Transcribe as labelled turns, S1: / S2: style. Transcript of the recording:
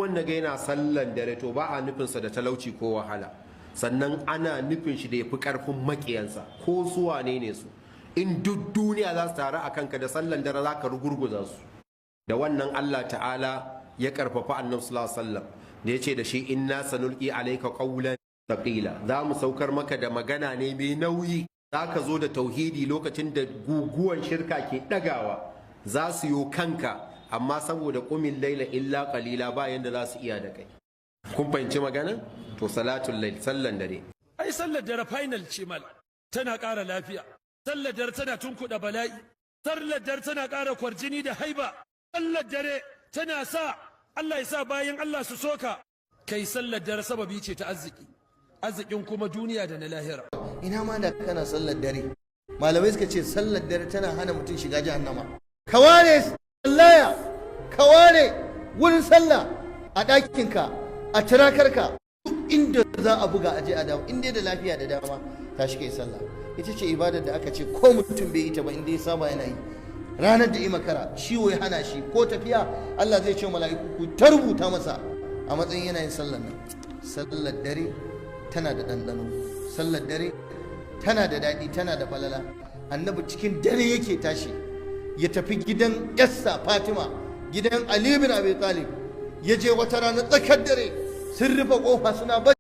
S1: wanda ga yana sallan dare to ba a nufinsa da talauci ko wahala, sannan ana nufin shi da ya fi ƙarfin maƙiyansa ko su wane ne su. In duk duniya za su taru a kanka da sallan dare za ka rugurguza su. Da wannan Allah ta'ala ya karfafa annabi sallallahu alaihi wasallam da ya ce da shi inna sanulqi alayka qawlan thaqila, za mu saukar maka da magana ne mai nauyi. Za ka zo da tauhidi lokacin da guguwan shirka ke ɗagawa za su yo kanka, amma saboda ƙumin laila illa qalila ba yanda za su iya da kai. Kun fahimci magana? To salatul lail, sallan dare.
S2: Ai sallar dare final ce mal, tana ƙara lafiya. Sallar dare tana tunkuɗa bala'i. Sallar dare tana ƙara kwarjini da haiba. Sallar dare tana sa Allah ya sa bayan Allah su soka. Kai sallar dare sababi ce ta arziki. Arzikin kuma duniya da na lahira.
S3: Ina ma da kana sallar dare. Malamai suka ce sallar dare tana hana mutum shiga jahannama. Ka ware sallaya, ka ware wurin sallah a ɗakinka, a tirakarka, duk inda za a buga aje a dawo, inda da lafiya da dama tashi kai sallah. Ita ce ibadar da aka ce ko mutum bai yi ta ba inda ya saba yana yi. Ranar da makara ciwo ya hana shi ko tafiya, Allah zai ce mala'iku ku ta rubuta masa a matsayin yana yin sallar nan. Sallar dare tana da ɗanɗano, sallar dare tana da daɗi, tana da falala. Annabi cikin dare yake tashi ya tafi gidan yassa Fatima, gidan Ali bin Abi Talib, ya je wata rana tsakar dare sun rufe kofa suna